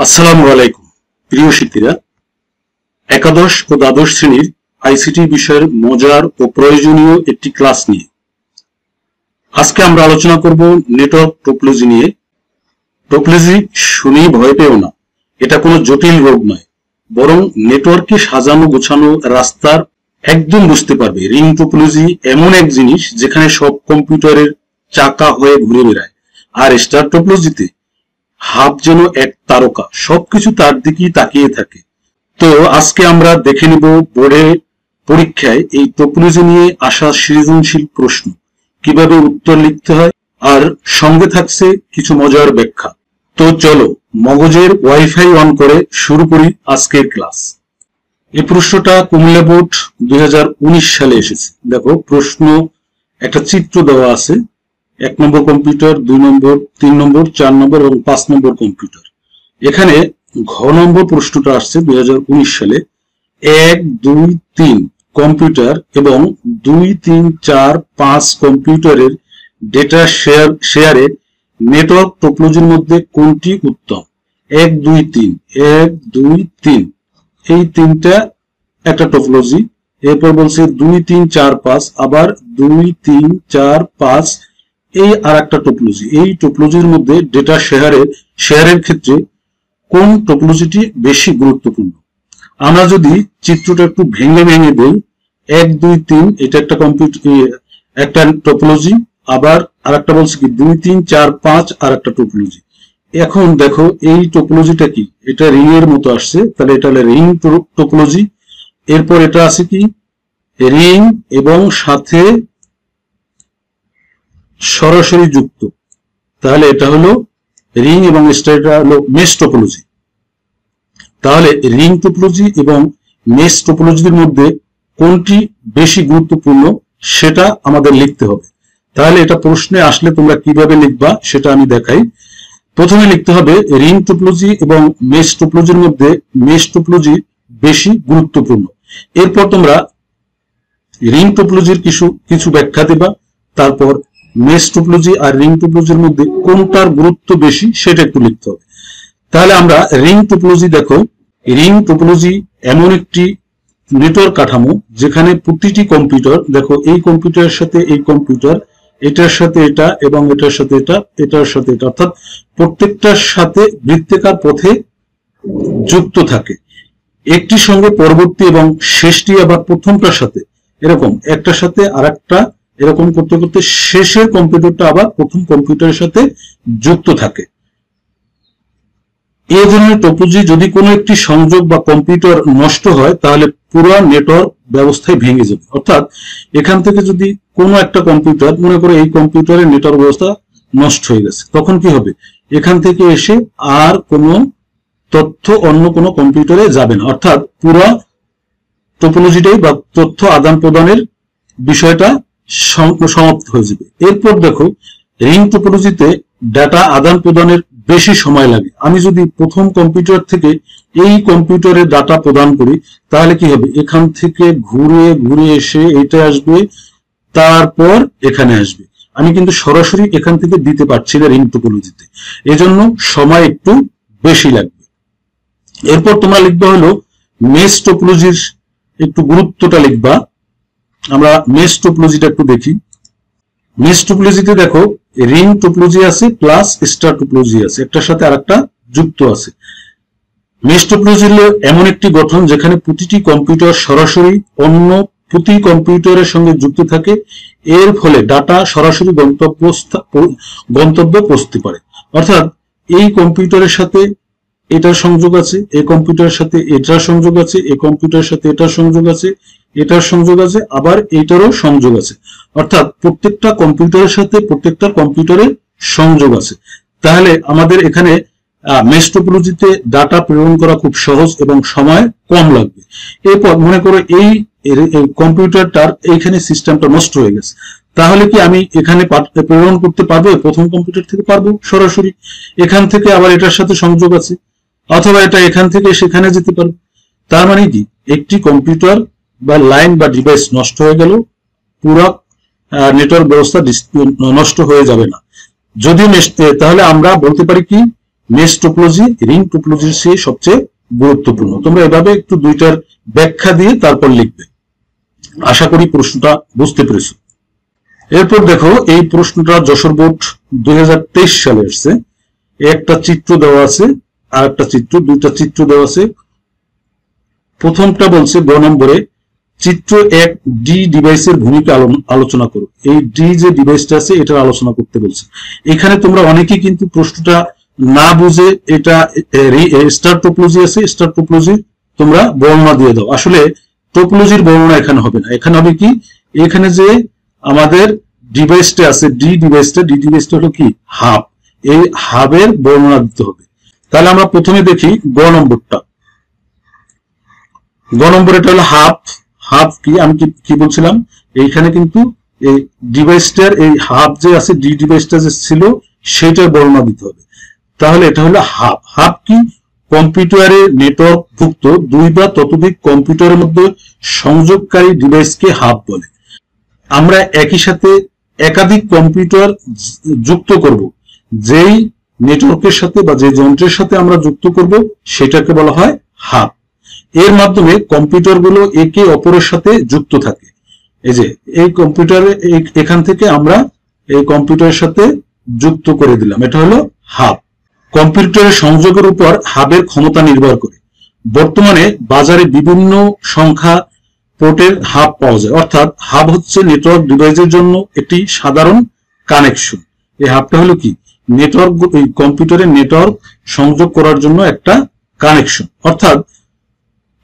আসসালামু আলাইকুম প্রিয় শিক্ষার্থীরা, একাদশ ও দ্বাদশ শ্রেণীর আইসিটি বিষয়ের মজার ও প্রয়োজনীয় একটি ক্লাস নিয়ে আজকে আমরা আলোচনা করব নেটওয়ার্ক টোপোলজি নিয়ে। টোপোলজি শুনেই ভয় পেও না, এটা কোনো জটিল রোগ নয়, বরং নেটওয়ার্কে সাজানো গোছানো রাস্তার একদম বুঝতে পারবে। রিং টোপোলজি এমন এক জিনিস যেখানে সব কম্পিউটারের চাকা হয়ে ঘুরে বেড়ায়, আর স্টার টোপোলজিতে হাব যেন এক তারকা, সবকিছু তার দিকেই তাকিয়ে থাকে। তো আজকে আমরা দেখে নিব বোর্ডে পরীক্ষায় এই টোপোলজি নিয়ে আসা সৃজনশীল প্রশ্ন, কিভাবে উত্তর লিখতে হয়, আর সঙ্গে থাকছে কিছু মজার ব্যাখ্যা। তো চলো মগজের ওয়াইফাই অন করে শুরু করি আজকের ক্লাস। এই প্রশ্নটা কুমিল্লা বোর্ড 2019 সালে এসেছে। দেখো প্রশ্ন, একটা চিত্র দেওয়া আছে, 1 নম্বর কম্পিউটার, 2 নম্বর, 3 নম্বর, 4 নম্বর এবং 5 নম্বর কম্পিউটার। এখানে ঘ নম্বর প্রশ্নটা আসছে 2019 সালে। 1, 2, 3 কম্পিউটার এবং 2, 3, 4, 5 কম্পিউটারের ডেটা শেয়ারে নেটওয়ার্ক টোপোলজির মধ্যে কোনটি উত্তম? 1, 2, 3, 1, 2, 3 এই তিনটা একটা টোপোলজি। এরপর বলছে 2, 3, 4, 5, আবার 2, 3, 4, 5 এই আর একটা টোপোলজি। এই টোপোলজির মধ্যে ডেটা শেয়ারের ক্ষেত্রে কোন টোপোলজিটি বেশি গুরুত্বপূর্ণ? আমরা যদি চিত্রটা একটু ভেঙে দেই, 1, 2, 3 এটা একটা একটা টোপোলজি, আবার আরেকটা বলছে কি 2, 3, 4, 5 আর একটা টোপোলজি। এখন দেখো এই টোপোলজিটা কি, এটা রিং এর মতো আসছে, তাহলে এটা হলো রিং টোপোলজি। এরপর এটা আছে কি রিং এবং সাথে সরাসরি যুক্ত, তাহলে এটা হলো রিং এবং এটা হলো মেশ টোপোলজি। তাহলে রিং টোপোলজি এবং মেশ টোপোলজির মধ্যে কোনটি বেশি গুরুত্বপূর্ণ সেটা আমাদের লিখতে হবে। তাহলে এটা প্রশ্নে আসলে তোমরা কিভাবে লিখবা সেটা আমি দেখাই। প্রথমে লিখতে হবে রিং টোপোলজি এবং মেশ টোপোলজির মধ্যে মেশ টোপোলজি বেশি গুরুত্বপূর্ণ। এরপর তোমরা রিং টোপোলজির কিছু ব্যাখ্যা দেবা, তারপর মেশ টোপোলজি আর রিং টোপোলজির মধ্যে কোনটার গুরুত্ব বেশি সেটা একটু লিখতে হবে। তাহলে আমরা রিং টোপোলজি, দেখো রিং টোপোলজি এমন একটি নেটওয়ার্ক কাঠামো যেখানে প্রতিটি কম্পিউটার, দেখো এই কম্পিউটারের সাথে এই কম্পিউটার, এটার সাথে এটা এবং এটার সাথে এটা, এটার সাথে এটা, অর্থাৎ প্রত্যেকটার সাথে বৃত্তাকার পথে যুক্ত থাকে। একটি সঙ্গে পরবর্তী এবং শেষটি আবার প্রথমটার সাথে, এরকম একটার সাথে আরেকটা, এরকম করতে করতে শেষের কম্পিউটারটা আবার প্রথম কম্পিউটারের সাথে যুক্ত থাকে। এই ধরনের টোপোলজি যদি কোনো একটি সংযোগ বা কম্পিউটার নষ্ট হয় তাহলে পুরো নেটওয়ার্ক ব্যবস্থায় ভেঙে যাবে। অর্থাৎ এখান থেকে যদি কোনো একটা কম্পিউটার, মনে করো এই কম্পিউটারের নেটওয়ার্ক ব্যবস্থা নষ্ট হয়ে গেছে, তখন কি হবে? এখান থেকে এসে আর কোনো তথ্য অন্য কোনো কম্পিউটারে যাবে না, অর্থাৎ পুরো টোপোলজিটাই বা তথ্য আদান প্রদানের বিষয়টা সমাপ্ত হয়ে যাবে। এরপর দেখো রিং টোপোলজিতে ডাটা আদান প্রদানের বেশি সময় লাগে। আমি যদি প্রথম কম্পিউটার থেকে এই কম্পিউটারে ডাটা প্রদান করি তাহলে কি হবে? এখান থেকে ঘুরে এসে এটা আসবে, তারপর এখানে আসবে। আমি কিন্তু সরাসরি এখান থেকে দিতে পারছি না রিং টোপোলজিতে, এজন্য সময় একটু বেশি লাগবে। এরপর তোমরা লিখবা হলো মেশ টোপোলজির একটু গুরুত্বটা লিখবা। আমরা মেশ টোপোলজিটা একটু দেখি। মেশ টোপোলজিতে দেখো রিং টোপোলজি আছে প্লাস স্টার টোপোলজি আছে, একটার সাথে আরেকটা যুক্ত আছে। মেশ টোপোলজি হলো এমন একটি গঠন যেখানে প্রতিটি কম্পিউটার সরাসরি অন্য প্রতি কম্পিউটারের সঙ্গে যুক্ত থাকে, এর ফলে ডাটা সরাসরি গন্তব্যে পৌঁছতে পারে। অর্থাৎ এই কম্পিউটারের সাথে এটার সংযোগ আছে, এই কম্পিউটারের সাথে এটার সংযোগ আছে, এই কম্পিউটারের সাথে এটার সংযোগ আছে, এটার সংযোগ আছে, আবার এটারও সংযোগ আছে। অর্থাৎ প্রত্যেকটা কম্পিউটারের সাথে প্রত্যেকটা কম্পিউটারের সংযোগ আছে। তাহলে আমাদের এখানে মেশ টোপোলজিতে ডাটা প্রেরণ করা খুব সহজ এবং সময় কম লাগবে। এরপর মনে করো এই কম্পিউটারটার এইখানে সিস্টেমটা নষ্ট হয়ে গেছে, তাহলে কি আমি এখানে প্রেরণ করতে পারবো? প্রথম কম্পিউটার থেকে পারবো সরাসরি, এখান থেকে আবার এটার সাথে সংযোগ আছে, অথবা এটা এখান থেকে সেখানে যেতে পারবে। তার মানে কি একটি কম্পিউটার বা লাইন বা ডিভাইস নষ্ট হয়ে গেল, পুরো নেটওয়ার্ক ব্যবস্থা নষ্ট হয়ে যাবে না। যদি তাহলে আমরা বলতে পারি কি মেশ টোপোলজি রিং টোপোলজির চেয়ে সবচেয়ে গুরুত্বপূর্ণ। তোমরা এভাবে একটু দুইটার ব্যাখ্যা দিয়ে তারপর লিখবে। আশা করি প্রশ্নটা বুঝতে পেরেছো। এরপর দেখো, এই প্রশ্নটা যশোর বোর্ড 2023 সালে আসছে। একটা চিত্র দেওয়া আছে আর একটা চিত্র, দুইটা চিত্র দেওয়া আছে। প্রথমটা বলছে গ নম্বরে, চিত্র 1 ডি ডিভাইসের ভূমিকা আলোচনা করো। এই ডি যে ডিভাইসটা আছে এটার আলোচনা করতে বলছে। এখানে তোমরা অনেকেই কিন্তু প্রশ্নটা না বুঝে এটা স্টার টোপোলজি আছে, স্টার টোপোলজি তোমরা বর্ণনা দিয়ে দাও। আসলে টোপোলজির বর্ণনা এখানে হবে না, এখানে হবে কি, এখানে যে আমাদের ডিভাইসটা আছে ডি ডিভাইসটা হলো কি হাব, এই হাবের বর্ণনা দিতে হবে। তাহলে আমরা প্রথমে দেখি গ নম্বরটা। গ নম্বর এটা হলো হাব। হাব কি, আমি কি বলছিলাম, এইখানে কিন্তু এই ডিভাইসটার এই হাব যে আছে ডি ডিভাইসটা যে ছিল সেটার বর্ণনা দিতে হবে। তাহলে এটা হলো হাব। হাব কি, কম্পিউটারে নেটওয়ার্ক ভুক্ত দুই বা ততোধিক কম্পিউটারের মধ্যে সংযোগকারী ডিভাইসকে হাব বলে। আমরা একই সাথে একাধিক কম্পিউটার যুক্ত করব, যেই নেটওয়ার্কের সাথে বা যে যন্ত্রের সাথে আমরা যুক্ত করব সেটাকে বলা হয় হাব। এর মাধ্যমে কম্পিউটারগুলো একে অপরের সাথে যুক্ত থাকে। এই যে এই কম্পিউটারে এখান থেকে আমরা এই কম্পিউটারের সাথে যুক্ত করে দিলাম, এটা হলো হাব। কম্পিউটারের সংযোগের উপর হাবের ক্ষমতা নির্ভর করে। বর্তমানে বাজারে বিভিন্ন সংখ্যা পোর্টের হাব পাওয়া যায়, অর্থাৎ হাব হচ্ছে নেটওয়ার্ক ডিভাইসের জন্য একটি সাধারণ কানেকশন। এই হাবটা হলো কি, নেটওয়ার্ক, কম্পিউটারের নেটওয়ার্ক সংযোগ করার জন্য একটা কানেকশন। অর্থাৎ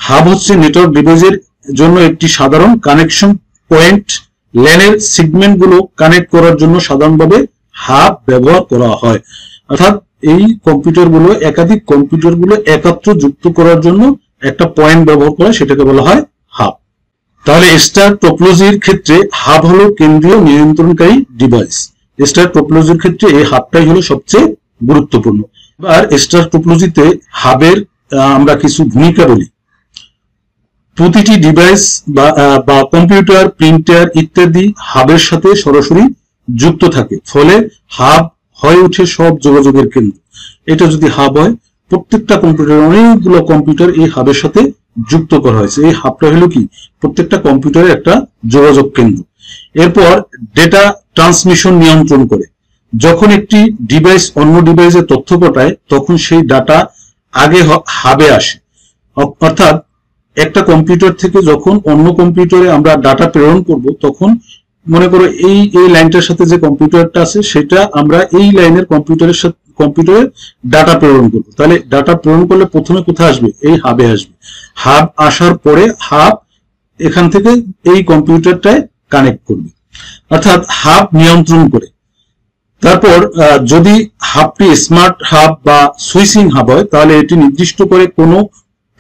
হাব হচ্ছে নেটওয়ার্ক ডিভাইসের জন্য একটি সাধারণ কানেকশন পয়েন্ট। ল্যানের সেগমেন্ট গুলো কানেক্ট করার জন্য সাধারণভাবে হাব ব্যবহার করা হয়। অর্থাৎ এই কম্পিউটারগুলো, একাধিক কম্পিউটারগুলো একত্র যুক্ত করার জন্য একটা পয়েন্ট ব্যবহার করা, সেটাকে বলা হয় হাব। তাহলে স্টার টোপোলজির ক্ষেত্রে হাব হলো কেন্দ্রীয় নিয়ন্ত্রণকারী ডিভাইস। স্টার টোপোলজির ক্ষেত্রে এই হাবটাই হলো সবচেয়ে গুরুত্বপূর্ণ। এবার স্টার টোপোলজিতে হাবের আমরা কিছু ভূমিকা বলি। প্রতিটি ডিভাইস বা কম্পিউটার, প্রিন্টার ইত্যাদি হাবের সাথে সরাসরি যুক্ত থাকে, ফলে হাব হয়ে ওঠে সব যোগাযোগের কেন্দ্র। এটা যদি হাব হয়, প্রত্যেকটা কম্পিউটার, অনেকগুলো কম্পিউটার এই হাবের সাথে যুক্ত করা হয়েছে। এই হাবটা হলো কি, প্রত্যেকটা কম্পিউটারের একটা যোগাযোগ কেন্দ্র। এরপর ডেটা ট্রান্সমিশন নিয়ন্ত্রণ করে। যখন একটি ডিভাইস অন্য ডিভাইসে তথ্য পাঠায় তখন সেই ডাটা আগে হাবে আসে। অর্থাৎ একটা কম্পিউটার থেকে যখন অন্য কম্পিউটারে আমরা ডাটা প্রেরণ করব, তখন মনে করো এই লাইনটার সাথে যে কম্পিউটারটা আছে সেটা আমরা এই লাইনের কম্পিউটারে ডাটা প্রেরণ করব। তাহলে ডাটা প্রেরণ করলে প্রথমে কোথায় আসবে, এই হাবে আসবে। হাব আসার পরে হাব এখান থেকে এই কম্পিউটারটায় কানেক্ট করবে, অর্থাৎ হাব নিয়ন্ত্রণ করে। তারপর যদি হাবটি স্মার্ট হাব বা সুইচিং হাব হয়, তাহলে এটি নির্দিষ্ট করে কোনো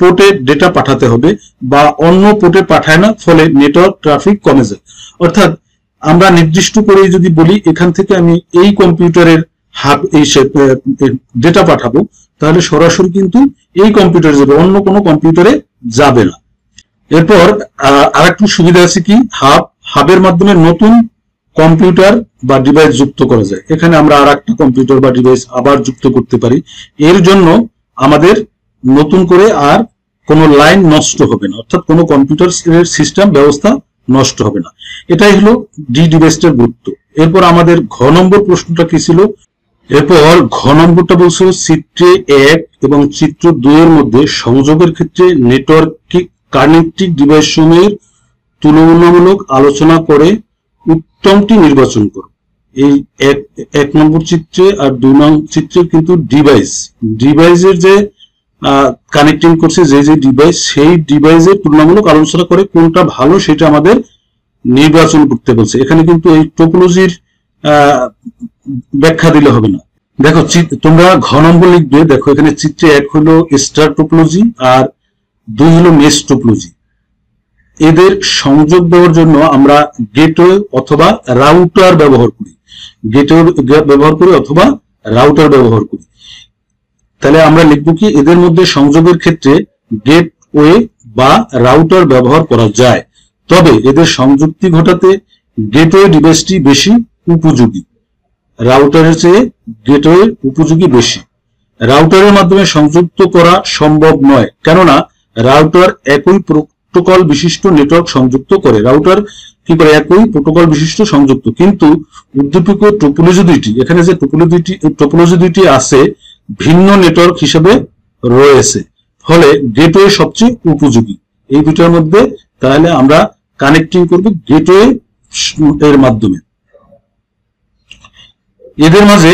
পোর্টে ডেটা পাঠাতে হবে বা অন্য পোর্টে পাঠায় না, ফলে নেটওয়ার্ক ট্রাফিক কমে যায়। অর্থাৎ আমরা নির্দিষ্ট করে যদি বলি এখান থেকে আমি এই কম্পিউটারের হাব এই ডেটা পাঠাবো, তাহলে সরাসরি কিন্তু এই কম্পিউটারে যাবে, অন্য কোনো কম্পিউটারে যাবে না। এরপর আরেকটু সুবিধা আছে কি, হাবের মাধ্যমে নতুন কম্পিউটার বা ডিভাইস যুক্ত করা যায়। এখানে আমরা আরেকটা কম্পিউটার বা ডিভাইস আবার যুক্ত করতে পারি। এর জন্য আমাদের নতুন করে আর কোনো লাইন নষ্ট হবে না, অর্থাৎ কোনো কম্পিউটার সিস্টেম ব্যবস্থা নষ্ট হবে না। এটাই হলো ডি ডিভাইসটার গুরুত্ব। এরপর আমাদের ঘ নম্বর প্রশ্নটা কি ছিল, এরপর ঘ নম্বরটা বলছে চিত্রে 1 এবং চিত্র 2 এর মধ্যে সংযোগের ক্ষেত্রে নেটওয়ার্ক কানেক্টিং ডিভাইস সমূহের তুলনামূলক আলোচনা করে উত্তমটি নির্বাচন করো। এই এক নম্বর চিত্রে আর 2 নম্বর চিত্রে কিন্তু ডিভাইসের যে কানেক্টিং করছে যে ডিভাইস, সেই ডিভাইসের তুলনামূলক আলোচনা করে কোনটা ভালো সেটা আমাদের নির্বাচন করতে বলছে। এখানে কিন্তু এই টোপোলজির ব্যাখ্যা দিলে হবে না। দেখো তোমরা ঘ নম্বর লিখবে। দেখো এখানে চিত্রে 1 হলো স্টার টোপোলজি আর 2 হলো মেশ টোপোলজি। এদের সংযোগ দেওয়ার জন্য আমরা গেটওয়ে অথবা রাউটার ব্যবহার করি, অথবা রাউটার ব্যবহার করি। তাহলে আমরা লিখবো কি, এদের মধ্যে সংযোগের ক্ষেত্রে গেটওয়ে বা রাউটার ব্যবহার করা যায়, তবে এদের সংযুক্তি ঘটাতে গেটওয়ে ডিভাইসটি বেশি উপযোগী, রাউটারের চেয়ে গেটওয়ে উপযোগী বেশি। রাউটারের মাধ্যমে সংযুক্ত করা সম্ভব নয়, কেননা রাউটার একই প্রোটোকল বিশিষ্ট নেটওয়ার্ক সংযুক্ত করে। রাউটার কি করে? একই প্রোটোকল বিশিষ্ট সংযুক্ত, কিন্তু উদ্দীপক টোপোলজি দুইটি, এখানে যে টোপোলজি দুইটি আছে ভিন্ন নেটওয়ার্ক হিসেবে রয়েছে, ফলে গেটওয়ে সবচেয়ে উপযোগী এই দুটার মধ্যে। তাহলে আমরা কানেক্টিং করব গেটওয়ে এর মাধ্যমে। এদের মাঝে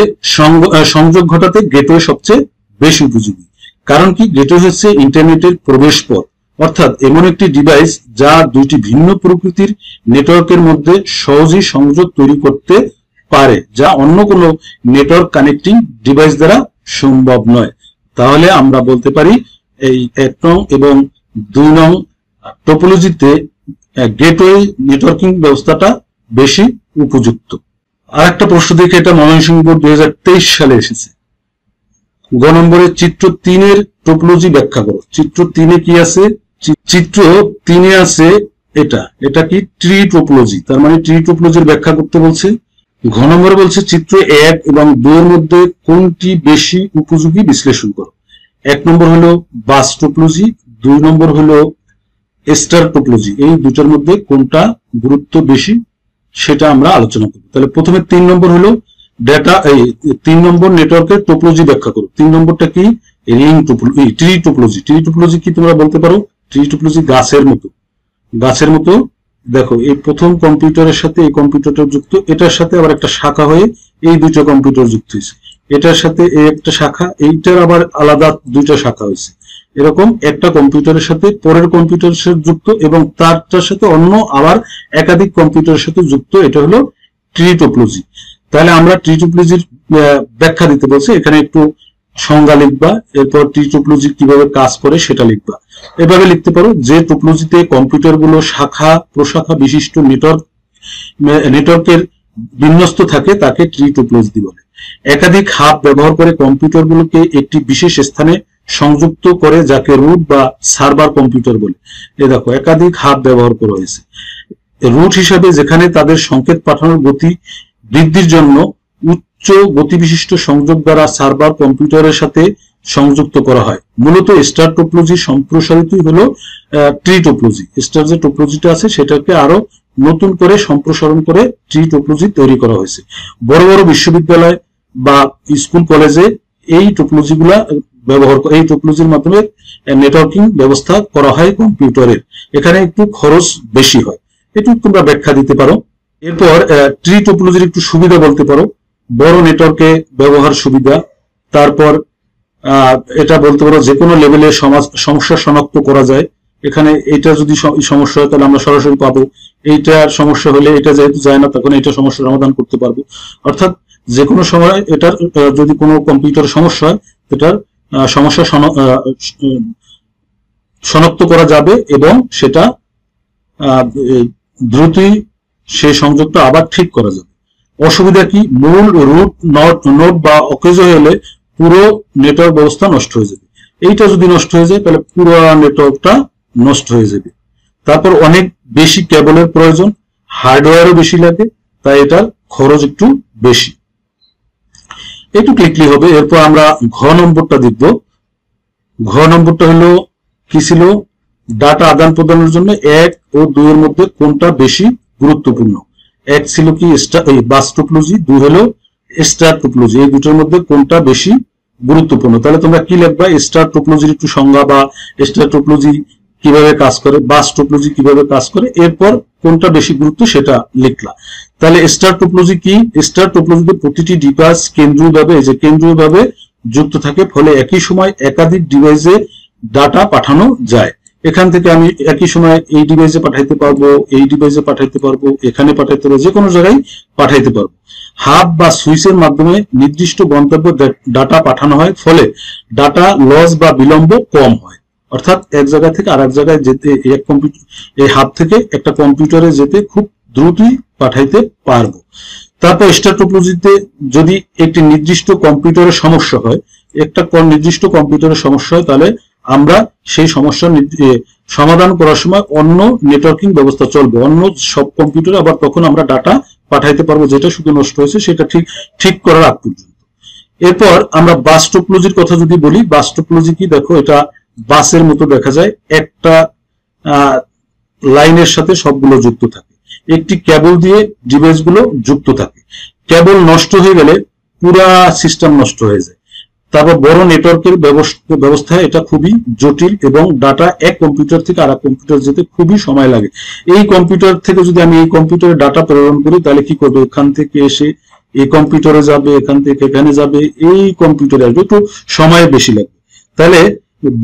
সংযোগ ঘটাতে গেটওয়ে সবচেয়ে বেশি উপযোগী। কারণ কি? গেটওয়ে হচ্ছে ইন্টারনেটের প্রবেশ পথ, অর্থাৎ এমন একটি ডিভাইস যা দুইটি ভিন্ন প্রকৃতির নেটওয়ার্কের মধ্যে সহজেই সংযোগ তৈরি করতে পারে, যা অন্য কোনো নেটওয়ার্ক কানেক্টিং ডিভাইস দ্বারা সম্ভব নয়। তাহলে আমরা বলতে পারি এই 1 নং এবং 2 নং টোপোলজিতে গেটওয়ে নেটওয়ার্কিং ব্যবস্থাটা বেশি উপযুক্ত। আর একটা প্রশ্ন দেখে, এটা ময়মনসিংহ বোর্ড 2023 সালে এসেছে। গ নম্বরে চিত্র 3 এর টোপোলজি ব্যাখ্যা করো। চিত্র 3 এ কি আছে? চিত্র 3 এ আছে এটা কি? Tree topology. তার মানে ট্রি টোপোলজির ব্যাখ্যা করতে বলছে। ঘ নম্বরে বলছে চিত্র 1 এবং 2 এর মধ্যে কোনটি বেশি উপযোগী বিশ্লেষণ করো। 1 নম্বর হলো বাস টোপোলজি, 2 নম্বর হলো স্টার টোপোলজি। এই দুটোর মধ্যে কোনটা গুরুত্ব বেশি সেটা আমরা আলোচনা করব। তাহলে প্রথমে 3 নম্বর হলো ডেটা, 3 নম্বর নেটওয়ার্কের টোপোলজি ব্যাখ্যা করো। 3 নম্বরটা কি? Ring topology, tree topology. Tree topology কি তোমরা বলতে পারো? ট্রি টোপোলজি গাছের মতো। দেখো, এই প্রথম কম্পিউটারের সাথে এই কম্পিউটারটা যুক্ত, এটার সাথে আবার একটা শাখা হয়ে এই দুটো কম্পিউটার যুক্ত হয়েছে, এটার সাথে এই একটা শাখা, এইটার আবার আলাদা দুইটা শাখা হয়েছে। এরকম একটা কম্পিউটারের সাথে পরের কম্পিউটারের সাথে যুক্ত এবং তারটার সাথে অন্য আবার একাধিক কম্পিউটারের সাথে যুক্ত, এটা হলো ট্রি টোপোলজি। তাহলে আমরা ট্রি টোপোলজির ব্যাখ্যা দিতে বলছি, এখানে একটু সংজ্ঞা লিখবা, এরপর ট্রি টোপোলজি কিভাবে কাজ করে সেটা লিখবা। এভাবে লিখতে পারো, যে টোপোলজিতে কম্পিউটারগুলো শাখা প্রশাখা বিশিষ্ট নেটওয়ার্কের বিন্যস্ত থাকে তাকে ট্রি টোপোলজি বলে। একাধিক হাব ব্যবহার করে কম্পিউটারগুলোকে একটি বিশেষ স্থানে সংযুক্ত করে, যাকে রুট বা সার্ভার কম্পিউটার বলে। এই দেখো, একাধিক হাব ব্যবহার করা হয়েছে। রুট হিসাবে যেখানে তাদের সংকেত পাঠানোর গতি বৃদ্ধির জন্য উচ্চ গতিবিশিষ্ট সংযোগ দ্বারা সার্ভার কম্পিউটারের সাথে সংযুক্ত করা হয়। মূলত স্টার টোপোলজি সম্প্রসারিতই হলো ট্রি টোপোলজি। স্টার যে টোপোলজিটা আছে সেটাকে আরো নতুন করে সম্প্রসারণ করে ট্রি টোপোলজি তৈরি করা হয়েছে। বড় বড় বিশ্ববিদ্যালয় বা স্কুল কলেজে এই টোপোলজিগুলা এই টোপোলজির মাধ্যমে নেটওয়ার্কিং ব্যবস্থা করা হয় কম্পিউটারের। এখানে একটু খরচ বেশি হয়, একটু তোমরা ব্যাখ্যা দিতে পারো। এরপর ট্রি টোপোলজির একটু সুবিধা বলতে পারো। বড় নেটওয়ার্কে ব্যবহার সুবিধা। তারপর এটা বলতে পারো যে কোনো লেভেলে সমস্যা শনাক্ত করা যায়। এখানে এটা যদি সমস্যা হয় তাহলে আমরা সরাসরি পাবো, এইটার সমস্যা হলে এটা যেহেতু যায় না তখন এটা সমস্যার সমাধান করতে পারবো। অর্থাৎ যে কোনো সময় এটার যদি কোনো কম্পিউটার সমস্যা হয় এটার সমস্যা শনাক্ত করা যাবে এবং সেটা দ্রুতই সেই সংযোগটা আবার ঠিক করা যাবে। অসুবিধা কি? মূল রুট নোড বা অকেজ হলে পুরো নেটওয়ার্ক ব্যবস্থা নষ্ট হয়ে যাবে। এইটা যদি নষ্ট হয়ে যায় তাহলে পুরো নেটওয়ার্কটা নষ্ট হয়ে যাবে। তারপর অনেক বেশি কেবলের প্রয়োজন, হার্ডওয়্যারও বেশি লাগে, তাই এটার খরচ একটু বেশি। একটু ক্লিকলি হবে। এরপর আমরা ঘ নম্বরটা দেখব। ঘ নম্বরটা হলো কি ছিল? ডাটা আদান প্রদানের জন্য 1 ও 2 এর মধ্যে কোনটা বেশি গুরুত্বপূর্ণ? 1 ছিল কি বাস টোপোলজি, 2 হলো স্টার টোপোলজি। এই দুটোর মধ্যে কোনটা বেশি গুরুত্বপূর্ণ? তাহলে তোমরা কি লিখবা? স্টার টোপোলজির একটু সংজ্ঞা বা স্টার টোপোলজি কিভাবে কাজ করে, বাস টোপোলজি কিভাবে কাজ করে, এরপর কোনটা বেশি গুরুত্ব সেটা লিখলা। তাহলে স্টার টোপোলজি কি? স্টার টোপোলজিতে প্রতিটি ডিভাইস কেন্দ্রীয়ভাবে যুক্ত থাকে, ফলে একই সময় একাধিক ডিভাইসে ডাটা পাঠানো যায়। এখান থেকে আমি একই সময় এই ডিভাইসে পাঠাইতে পারবো, এই ডিভাইসে পাঠাইতে পারবো, এখানে পাঠাইতে পারবো, যে কোনো জায়গায় পাঠাইতে পারবো। হাব বা সুইচের মাধ্যমে নির্দিষ্ট গন্তব্য ডাটা পাঠানো হয়, ফলে ডাটা লস বা বিলম্ব কম হয়। অর্থাৎ এক জায়গা থেকে আরেক জায়গায় যেতে এই হাব থেকে একটা কম্পিউটারে যেতে খুব দ্রুতই পাঠাইতে পারবো। তারপর স্টার টোপোলজিতে যদি একটি নির্দিষ্ট কম্পিউটারের সমস্যা হয়, তাহলে আমরা সেই সমস্যার সমাধান করার সময় অন্য নেটওয়ার্কিং ব্যবস্থা চলবে, অন্য সব কম্পিউটারে আবার তখন আমরা ডাটা পাঠাইতে পারবো, যেটা শুধু নষ্ট হয়েছে সেটা ঠিক করার আগ পর্যন্ত। এরপর আমরা বাস টপোলজির কথা যদি বলি, বাস টপোলজি কি, দেখো এটা বাসের মতো দেখা যায়, একটা লাইনের সাথে সবগুলো যুক্ত থাকে, একটি কেবল দিয়ে ডিভাইস গুলো যুক্ত থাকে। কেবল নষ্ট হয়ে গেলে পুরা সিস্টেম নষ্ট হয়ে যায়। তারপর বড় নেটওয়ার্কের ব্যবস্থায় এটা খুবই জটিল এবং ডাটা এক কম্পিউটার থেকে আরেক কম্পিউটার যেতে খুবই সময় লাগে। এই কম্পিউটার থেকে যদি আমি এই কম্পিউটারে ডাটা প্রেরণ করি, তাহলে কি করবে, এখান থেকে এসে এই কম্পিউটারে যাবে, এখান থেকে এখানে যাবে, এই কম্পিউটারে আসবে, একটু সময় বেশি লাগবে। তাহলে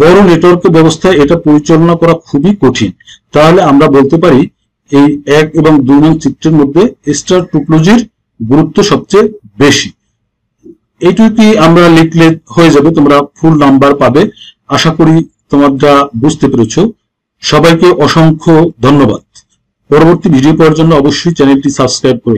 বড় নেটওয়ার্ক ব্যবস্থায় এটা পরিচালনা করা খুবই কঠিন। তাহলে আমরা বলতে পারি এই 1 এবং 2 নং চিত্রের মধ্যে স্টার টপোলজির গুরুত্ব সবচেয়ে বেশি। এইটুকুই আমরা লিখলে হয়ে যাবে, তোমরা ফুল নাম্বার পাবে। আশা করি তোমরা বুঝতে পেরেছো। সবাইকে অসংখ্য ধন্যবাদ। পরবর্তী ভিডিও পাওয়ার জন্য অবশ্যই চ্যানেলটি সাবস্ক্রাইব করো।